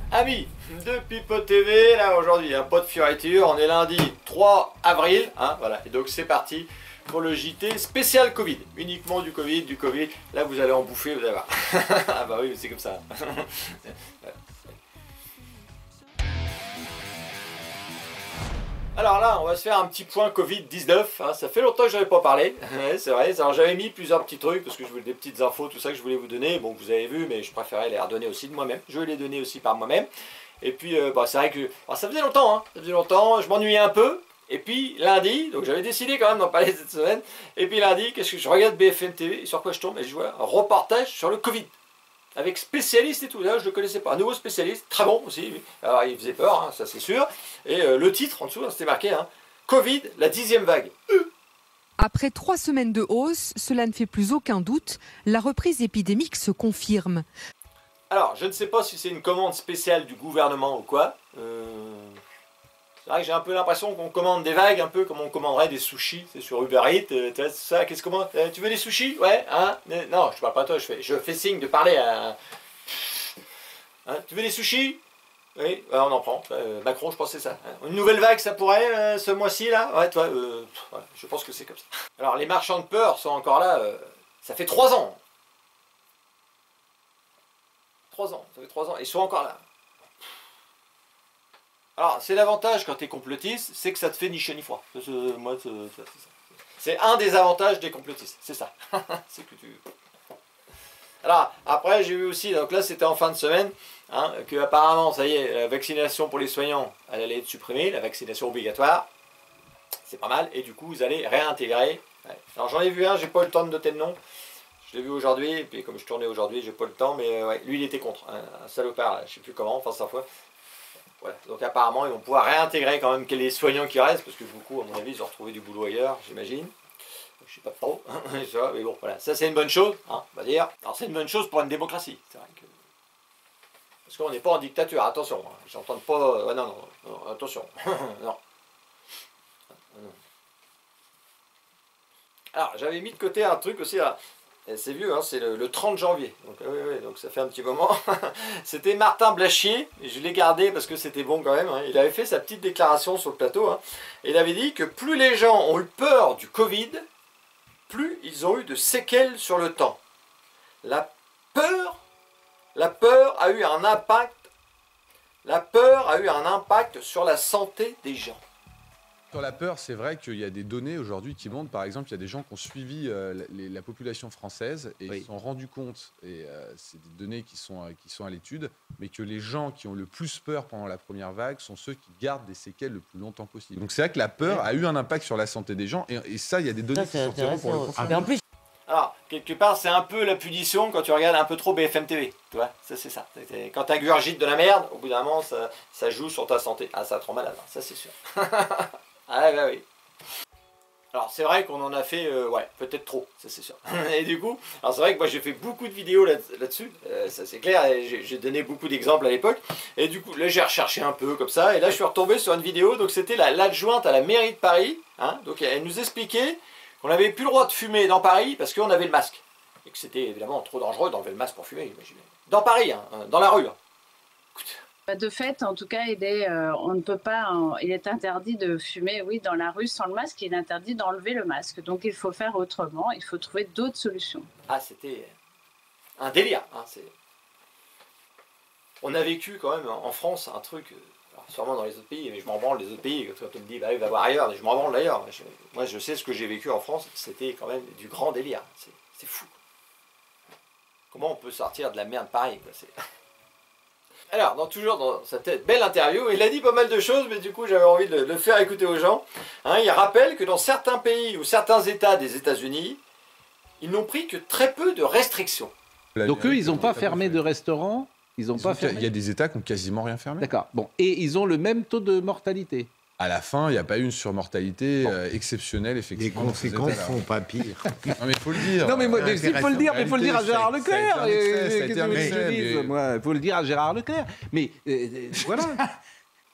Amis de Pipo TV, là aujourd'hui, un pot de fioriture, on est lundi 3 avril, hein, voilà, et donc c'est parti pour le JT spécial Covid, uniquement du Covid, là vous allez en bouffer, vous allez voir. Ah bah oui, c'est comme ça. Alors là, on va se faire un petit point Covid-19, hein, ça fait longtemps que je n'avais pas parlé, ouais, c'est vrai, alors j'avais mis plusieurs petits trucs, parce que je voulais des petites infos, tout ça que je voulais vous donner, bon vous avez vu, mais je préférais les redonner aussi de moi-même, je vais les donner aussi par moi-même, et puis bah, c'est vrai que ça faisait longtemps, hein, ça faisait longtemps, je m'ennuyais un peu, et puis lundi, donc j'avais décidé quand même d'en parler cette semaine, et puis lundi, qu'est-ce que je regarde BFM TV, et sur quoi je tombe, et je vois un reportage sur le Covid. Avec spécialiste et tout, là je ne le connaissais pas, un nouveau spécialiste, très bon aussi, alors il faisait peur, hein, ça c'est sûr, et le titre en dessous, hein, c'était marqué, hein, Covid, la 10e vague. Après 3 semaines de hausse, cela ne fait plus aucun doute, la reprise épidémique se confirme. Alors, je ne sais pas si c'est une commande spéciale du gouvernement ou quoi, c'est vrai que j'ai un peu l'impression qu'on commande des vagues, un peu comme on commanderait des sushis, c'est sur Uber Eats, tu vois, ça, qu'est-ce que comment tu veux des sushis? Ouais, hein? Non, je parle pas à toi, je fais signe de parler à... Hein, tu veux des sushis? Oui, on en prend, Macron, je pense que c'est ça. Une nouvelle vague, ça pourrait, ce mois-ci, là? Ouais, toi, voilà, je pense que c'est comme ça. Alors, les marchands de peur sont encore là, ça fait 3 ans. 3 ans, ça fait 3 ans, ils sont encore là. Alors, c'est l'avantage quand tu es complotiste, c'est que ça te fait ni chaud ni froid. Moi, c'est un des avantages des complotistes, c'est ça. C'est que tu... Alors, après, j'ai vu aussi, donc là, c'était en fin de semaine, hein, que apparemment, ça y est, la vaccination pour les soignants, elle allait être supprimée, la vaccination obligatoire, c'est pas mal, et du coup, vous allez réintégrer. Ouais. Alors, j'en ai vu un, j'ai pas eu le temps de noter le nom, je l'ai vu aujourd'hui, et puis comme je tournais aujourd'hui, j'ai pas le temps, mais ouais, lui, il était contre, un salopard, là, je sais plus comment, enfin, sa fois. Voilà. Donc apparemment ils vont pouvoir réintégrer quand même les soignants qui restent, parce que beaucoup à mon avis ils ont retrouvé du boulot ailleurs, j'imagine. Je sais pas trop, mais bon voilà, ça c'est une bonne chose, hein, on va dire. Alors c'est une bonne chose pour une démocratie, c'est vrai que... Parce qu'on n'est pas en dictature, attention, hein. J'entends pas... non, attention, non. Alors j'avais mis de côté un truc aussi là. C'est vieux, hein, c'est le 30 janvier, donc, donc ça fait un petit moment. C'était Martin Blachier, et je l'ai gardé parce que c'était bon quand même, hein. Il avait fait sa petite déclaration sur le plateau, hein, et il avait dit que plus les gens ont eu peur du Covid, plus ils ont eu de séquelles sur le temps. La peur a eu un impact sur la santé des gens. Sur la peur, c'est vrai qu'il y a des données aujourd'hui qui montrent, par exemple, il y a des gens qui ont suivi la population française et ils se sont rendus compte, et c'est des données qui sont à l'étude, mais que les gens qui ont le plus peur pendant la première vague sont ceux qui gardent des séquelles le plus longtemps possible. Donc c'est vrai que la peur a eu un impact sur la santé des gens, et ça, il y a des données qui sortiront pour le confirmer. En plus, alors, quelque part, c'est un peu la punition quand tu regardes un peu trop BFM TV, tu vois, ça c'est ça. Quand tu ingurgites de la merde, au bout d'un moment, ça joue sur ta santé. Ah, ça te rend malade, hein, ça c'est sûr. Ah bah oui. Alors c'est vrai qu'on en a fait, ouais, peut-être trop, ça c'est sûr. Et du coup, alors c'est vrai que moi j'ai fait beaucoup de vidéos là-dessus, ça c'est clair, et j'ai donné beaucoup d'exemples à l'époque. Et du coup, là j'ai recherché un peu comme ça, et là je suis retombé sur une vidéo, donc c'était l'adjointe à la mairie de Paris, hein, donc elle nous expliquait qu'on n'avait plus le droit de fumer dans Paris parce qu'on avait le masque. Et que c'était évidemment trop dangereux d'enlever le masque pour fumer, imaginez. Dans Paris, hein, dans la rue. Hein. Écoute. De fait, en tout cas, on ne peut pas, il est interdit de fumer, oui, dans la rue sans le masque, il est interdit d'enlever le masque. Donc il faut faire autrement, il faut trouver d'autres solutions. Ah, c'était un délire. Hein, on a vécu quand même en France un truc, alors sûrement dans les autres pays, mais je m'en branle des autres pays, quand on me dit, bah, il va voir ailleurs, je m'en branle d'ailleurs. Moi je sais ce que j'ai vécu en France, c'était quand même du grand délire, c'est fou. Comment on peut sortir de la merde pareil, quoi, Alors, toujours dans cette belle interview, il a dit pas mal de choses, mais du coup j'avais envie de le faire écouter aux gens. Hein, il rappelle que dans certains pays ou certains États des États-Unis, ils n'ont pris que très peu de restrictions. Donc eux, ils n'ont pas fermé de restaurants, ils n'ont pas fermé. Il y a des États qui n'ont quasiment rien fermé. D'accord. Bon, et ils ont le même taux de mortalité. À la fin, il n'y a pas eu une surmortalité exceptionnelle, effectivement. Les conséquences ne sont pas pires. Non, mais il faut le dire. Non, mais il faut le dire, mais il faut le dire à Gérard Leclerc. Il faut le dire à Gérard Leclerc. Mais voilà.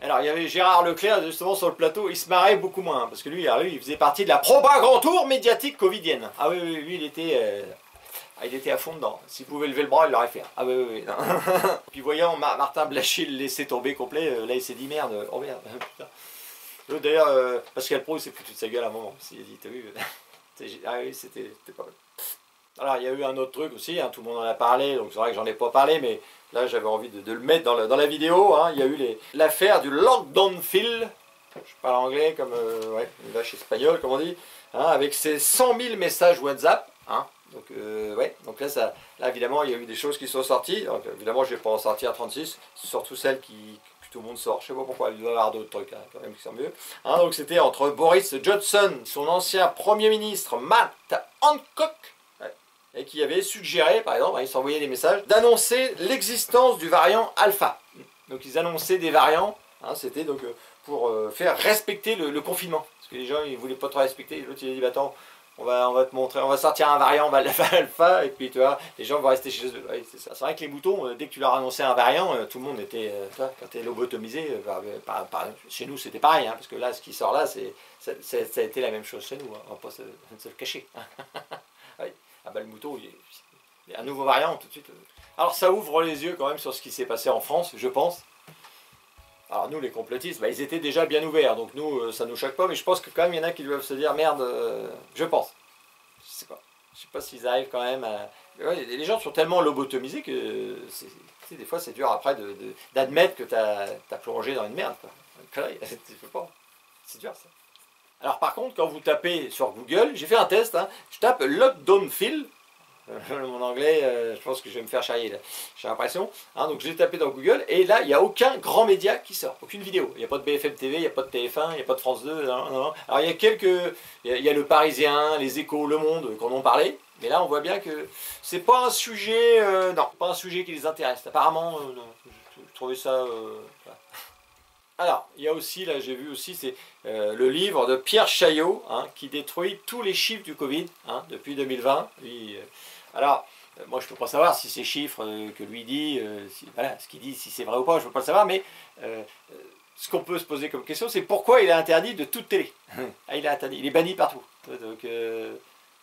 Alors, il y avait Gérard Leclerc, justement, sur le plateau, il se marrait beaucoup moins, parce que lui, il faisait partie de la propagande médiatique covidienne. Ah oui, lui, il était... Ah, il était à fond dedans. S'il pouvait lever le bras, il l'aurait fait. Ah oui, oui, oui. Non. Puis voyant Martin Blachier le laisser tomber complet, là il s'est dit merde, oh merde, putain. D'ailleurs, Pascal Praud s'est foutu de sa gueule à un moment. Il a dit, t'as vu? Ah oui, c'était pas mal. Alors il y a eu un autre truc aussi, hein, tout le monde en a parlé, donc c'est vrai que j'en ai pas parlé, mais là j'avais envie de le mettre dans la vidéo. Hein. Il y a eu l'affaire du lockdown Phil, je parle anglais comme ouais, une vache espagnole comme on dit, hein, avec ses 100 000 messages WhatsApp. Hein. Donc, ouais. Donc là, évidemment, il y a eu des choses qui sont sorties. Donc, évidemment, je ne vais pas en sortir 36, c'est surtout celles que tout le monde sort. Je ne sais pas pourquoi, il doit y avoir d'autres trucs hein, quand même qui sont mieux. Hein, donc c'était entre Boris Johnson, son ancien Premier ministre Matt Hancock, et qui avait suggéré, par exemple, il s'envoyait des messages, d'annoncer l'existence du variant alpha. Donc ils annonçaient des variants, hein, c'était donc pour faire respecter le confinement. Parce que les gens, ils ne voulaient pas trop respecter. L'autre, il a dit, bah, attends, on va te montrer, on va sortir un variant, on va alpha, et puis tu vois, les gens vont rester chez eux. Ouais, c'est ça. C'est vrai que les moutons, dès que tu leur annonçais un variant, tout le monde était, quand tu es lobotomisé, chez nous c'était pareil, hein, parce que là, ce qui sort là, ça a été la même chose chez nous, hein, on va pas se le cacher. Ouais. Ah bah le mouton, il y a un nouveau variant tout de suite. Alors ça ouvre les yeux quand même sur ce qui s'est passé en France, je pense. Alors nous les complotistes, bah, ils étaient déjà bien ouverts, donc nous ça nous choque pas, mais je pense que quand même il y en a qui doivent se dire merde, je pense. Je sais pas s'ils arrivent quand même à... Ouais, les gens sont tellement lobotomisés que des fois c'est dur après d'admettre que tu as plongé dans une merde. C'est dur ça. Alors par contre, quand vous tapez sur Google, j'ai fait un test, hein, je tape Lockdown Phil, mon anglais, je pense que je vais me faire charrier là, j'ai l'impression, hein, donc j'ai tapé dans Google, et là, il n'y a aucun grand média qui sort, aucune vidéo, il n'y a pas de BFM TV, il n'y a pas de TF1, il n'y a pas de France 2, non. Alors il y a il y a le Parisien, les Échos, Le Monde, qu'on en parlait, mais là on voit bien que c'est pas un sujet, non, pas un sujet qui les intéresse, apparemment, non, je trouvais ça... Voilà. Alors, il y a aussi, là j'ai vu aussi, c'est le livre de Pierre Chaillot, hein, qui détruit tous les chiffres du Covid, hein, depuis 2020. Lui, alors, moi je ne peux pas savoir si ces chiffres que lui dit, voilà, ce qu'il dit, si c'est vrai ou pas, je ne peux pas le savoir, mais ce qu'on peut se poser comme question, c'est pourquoi il est interdit de toute télé. Ah, il est interdit, il est banni partout. Donc,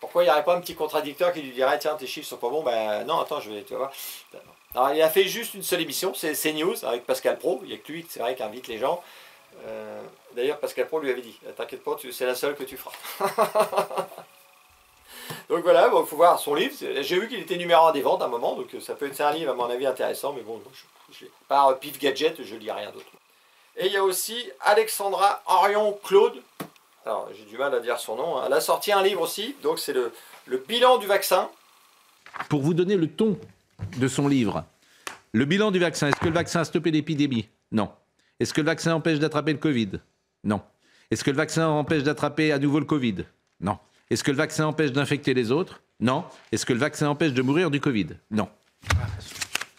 pourquoi il n'y aurait pas un petit contradicteur qui lui dirait, tiens, tes chiffres sont pas bons, ben non, attends, tu vas voir. Alors, il a fait juste une seule émission, c'est CNews, avec Pascal Praud. Il n'y a que lui, c'est vrai, qui invite les gens. D'ailleurs, Pascal Praud lui avait dit, t'inquiète pas, c'est la seule que tu feras. Donc voilà, il faut voir son livre. J'ai vu qu'il était numéro 1 des ventes à un moment, donc ça peut être un livre, à mon avis, intéressant. Mais bon, par Pif Gadget, je ne lis rien d'autre. Et il y a aussi Alexandra Orion-Claude. Alors, j'ai du mal à dire son nom. Hein. Elle a sorti un livre aussi, donc c'est le bilan du vaccin. Pour vous donner le ton de son livre. Le bilan du vaccin. Est-ce que le vaccin a stoppé l'épidémie? Non. Est-ce que le vaccin empêche d'attraper le Covid? Non. Est-ce que le vaccin empêche d'attraper à nouveau le Covid? Non. Est-ce que le vaccin empêche d'infecter les autres? Non. Est-ce que le vaccin empêche de mourir du Covid? Non.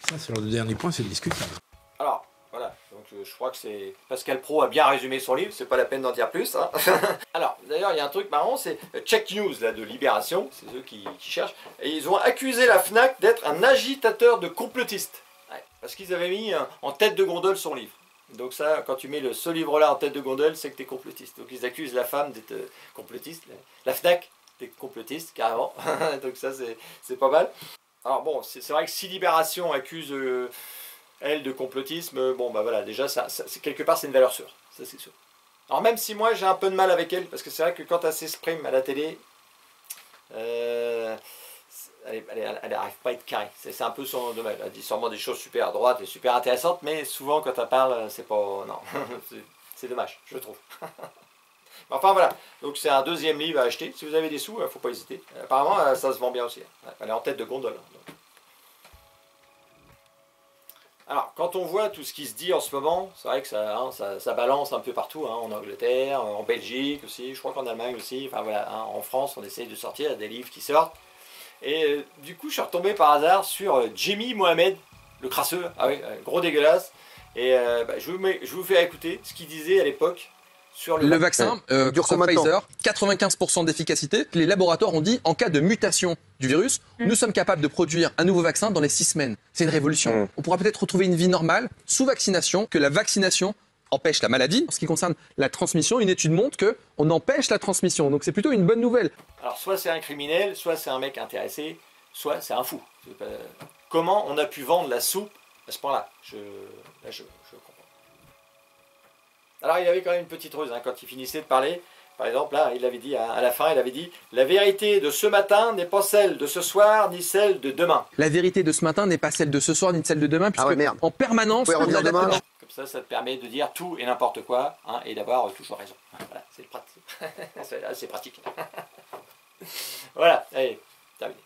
Ça, c'est le dernier point, c'est discutable. Alors, voilà. Donc, je crois que c'est Pascal Praud a bien résumé son livre, c'est pas la peine d'en dire plus. Hein. Alors, d'ailleurs, il y a un truc marrant, c'est Check News là, de Libération, c'est eux qui cherchent, et ils ont accusé la FNAC d'être un agitateur de complotistes. Ouais, parce qu'ils avaient mis en tête de gondole son livre. Donc ça, quand tu mets ce livre-là en tête de gondole, c'est que tu es complotiste. Donc ils accusent la femme d'être complotiste, la FNAC d'être complotiste, carrément. Donc ça, c'est pas mal. Alors bon, c'est vrai que si Libération accuse... elle de complotisme, bon bah voilà, déjà quelque part c'est une valeur sûre, ça c'est sûr. Alors même si moi j'ai un peu de mal avec elle, parce que c'est vrai que quand elle s'exprime à la télé, elle n'arrive pas à être carrée, c'est un peu son domaine. Elle dit sûrement des choses super à droite et super intéressantes, mais souvent quand elle parle, c'est pas... non, c'est dommage, je trouve. Enfin voilà, donc c'est un deuxième livre à acheter, si vous avez des sous, faut pas hésiter. Apparemment ça se vend bien aussi, elle est en tête de gondole. Donc. Alors, quand on voit tout ce qui se dit en ce moment, c'est vrai que ça balance un peu partout, hein, en Angleterre, en Belgique aussi, je crois qu'en Allemagne aussi, enfin voilà, hein, en France, on essaye de sortir des livres qui sortent. Et du coup, je suis retombé par hasard sur Jimmy Mohamed, le crasseux, ah oui, gros dégueulasse. Et je vous fais écouter ce qu'il disait à l'époque sur le vaccin dure Pfizer, 95% d'efficacité. Les laboratoires ont dit, en cas de mutation du virus, nous sommes capables de produire un nouveau vaccin dans les 6 semaines. C'est une révolution. On pourra peut-être retrouver une vie normale sous vaccination, que la vaccination empêche la maladie. En ce qui concerne la transmission, une étude montre qu'on empêche la transmission. Donc c'est plutôt une bonne nouvelle. Alors soit c'est un criminel, soit c'est un mec intéressé. soit c'est un fou. Comment on a pu vendre la soupe à ce point-là? Je comprends. Alors il avait quand même une petite ruse, hein, quand il finissait de parler. Par exemple, là, il avait dit, à la fin, il avait dit « La vérité de ce matin n'est pas celle de ce soir, ni celle de demain. » La vérité de ce matin n'est pas celle de ce soir, ni celle de demain, puisque en permanence, on adapte. Comme ça te permet de dire tout et n'importe quoi, hein, et d'avoir toujours raison. Voilà, c'est pratique. C'est pratique. Voilà, allez, terminé.